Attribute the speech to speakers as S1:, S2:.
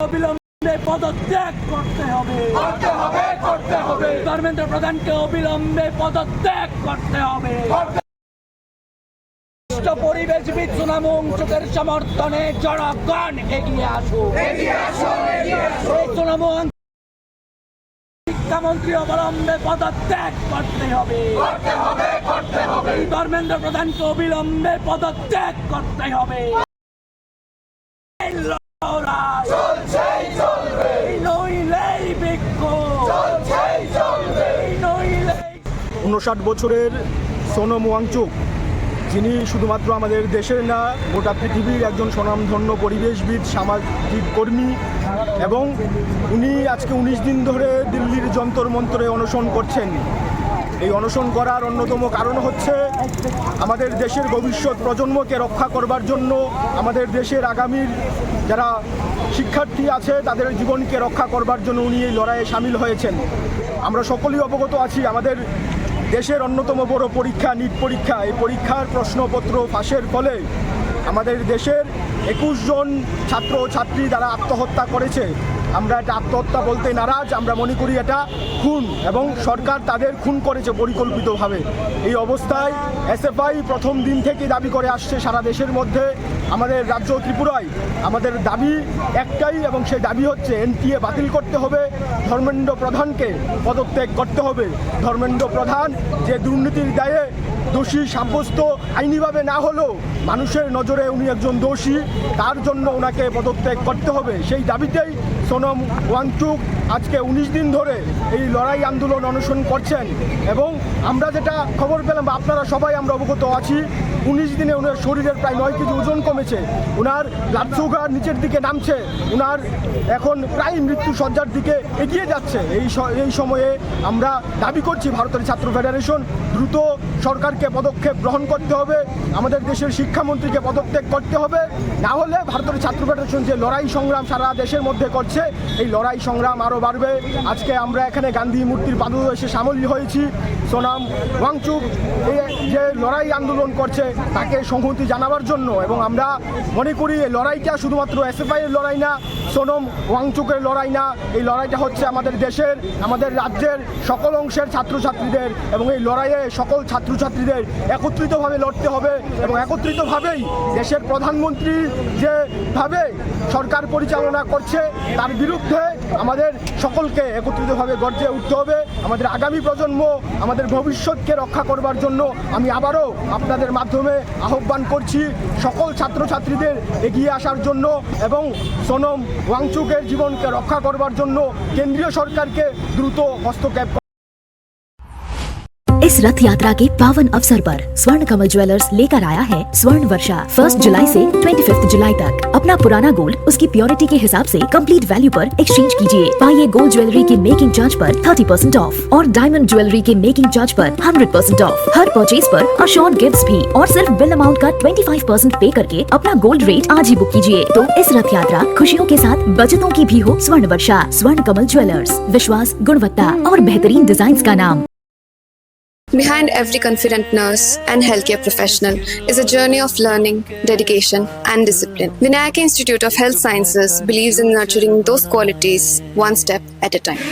S1: অবিলম্বে পদত্যাগ করতে হবে। ধর্মেন্দ্র প্রধানকে অবিলম্বে পদত্যাগ করতে হবে। পরিবেশবিদ সোনাম ওয়াংচুকের সমর্থনে জনগণ এগিয়ে আসুক। সোনাম শিক্ষামন্ত্রী অবিলম্বে পদত্যাগ করতে হবে। ধর্মেন্দ্র প্রধানকে অবিলম্বে পদত্যাগ করতে হবে। নইলেই বিক্ষোভ।
S2: 59 বছরের সোনম ওয়াংচুক, যিনি শুধুমাত্র আমাদের দেশের না গোটা পৃথিবীর একজন স্বনামধন্য পরিবেশবিদ, সামাজিক কর্মী, এবং উনি আজকে 19 দিন ধরে দিল্লির যন্তর মন্তরে অনশন করছেন। এই অনশন করার অন্যতম কারণ হচ্ছে আমাদের দেশের ভবিষ্যৎ প্রজন্মকে রক্ষা করবার জন্য, আমাদের দেশের আগামীর যারা শিক্ষার্থী আছে তাদের জীবনকে রক্ষা করবার জন্য উনি এই লড়াইয়ে সামিল হয়েছেন। আমরা সকলেই অবগত আছি আমাদের দেশের অন্যতম বড় পরীক্ষা নিট পরীক্ষা। এই পরীক্ষার প্রশ্নপত্র ফাঁসের ফলে আমাদের দেশের 21 জন ছাত্র ছাত্রী যারা আত্মহত্যা করেছে। আমরা এটা আত্মহত্যা বলতে নারাজ, আমরা মনে করি এটা খুন, এবং সরকার তাদের খুন করেছে পরিকল্পিতভাবে। এই অবস্থায় এসএফআই প্রথম দিন থেকে দাবি করে আসছে সারা দেশের মধ্যে, আমাদের রাজ্য ত্রিপুরায় আমাদের দাবি একটাই, এবং সেই দাবি হচ্ছে এনটিএ বাতিল করতে হবে, ধর্মেন্দ্র প্রধানকে পদত্যাগ করতে হবে। ধর্মেন্দ্র প্রধান যে দুর্নীতির দায়ে দোষী সাব্যস্ত আইনিভাবে না হলেও মানুষের নজরে উনি একজন দোষী, তার জন্য ওনাকে পদত্যাগ করতে হবে। সেই দাবিতেই সোনম ওয়াংচুক আজকে 19 দিন ধরে এই লড়াই আন্দোলন অনশন করছেন। এবং আমরা যেটা খবর পেলাম, বা আপনারা সবাই আমরা অবগত আছি, 19 দিনে ওনার শরীরের প্রায় 9 কেজি ওজন কমেছে, ওনার ব্লাড সুগার নিচের দিকে নামছে, ওনার এখন প্রায় মৃত্যু সজ্জার দিকে এগিয়ে যাচ্ছে। এই সময়ে আমরা দাবি করছি ভারতের ছাত্র ফেডারেশন দ্রুত সরকারকে পদক্ষেপ গ্রহণ করতে হবে, আমাদের দেশের শিক্ষামন্ত্রীকে পদত্যাগ করতে হবে। না হলে ভারতের ছাত্র ফেডারেশন যে লড়াই সংগ্রাম সারা দেশের মধ্যে করছে, এই লড়াই সংগ্রাম আরও বাড়বে। আজকে আমরা এখানে গান্ধী মূর্তির পাদদেশে সামিল হয়েছি। সোনাম ওয়াংচুক যে লড়াই আন্দোলন করছে তাকে সংহতি জানাবার জন্য, এবং আমরা মনে করি এই লড়াইটা শুধুমাত্র এসএফআই এর লড়াই না, সোনম ওয়াংচুকের লড়াই না, এই লড়াইটা হচ্ছে আমাদের দেশের, আমাদের রাজ্যের সকল অংশের ছাত্রছাত্রীদের, এবং এই লড়াইয়ে সকল ছাত্রছাত্রীদের একত্রিতভাবে লড়তে হবে। এবং একত্রিতভাবেই দেশের প্রধানমন্ত্রী যেভাবে সরকার পরিচালনা করছে তার বিরুদ্ধে আমাদের সকলকে একত্রিতভাবে গর্জে উঠতে হবে। আমাদের আগামী প্রজন্ম, আমাদের ভবিষ্যৎকে রক্ষা করবার জন্য আমি আবারও আপনাদের মাধ্যমে আহ্বান করছি সকল ছাত্রছাত্রীদের এগিয়ে আসার জন্য, এবং সোনম ওয়াংচুকের জীবনকে রক্ষা করবার জন্য কেন্দ্রীয় সরকারকে দ্রুত হস্তক্ষেপ।
S3: इस रथ यात्रा के पावन अवसर पर स्वर्ण कमल ज्वेलर्स लेकर आया है स्वर्ण वर्षा। 1 जुलाई से 25 जुलाई तक अपना पुराना गोल्ड उसकी प्योरिटी के हिसाब से कंप्लीट वैल्यू पर एक्सचेंज कीजिए। पाइए गोल्ड ज्वेलरी के मेकिंग चार्ज पर 30% ऑफ और डायमंड ज्वेलरी के मेकिंग चार्ज पर 100% ऑफ। हर परचेज पर अशोर्ड गिफ्ट्स भी, और सिर्फ बिल अमाउंट का 25% पे करके अपना गोल्ड रेट आज ही बुक कीजिए। तो इस रथ यात्रा खुशियों के साथ बचतों की भी हो। स्वर्ण वर्षा, स्वर्ण कमल ज्वेलर्स, विश्वास, गुणवत्ता और बेहतरीन डिजाइन का नाम।
S4: Behind every confident nurse and healthcare professional is a journey of learning, dedication, and discipline. Vinayaka Institute of Health Sciences believes in nurturing those qualities one step at a time.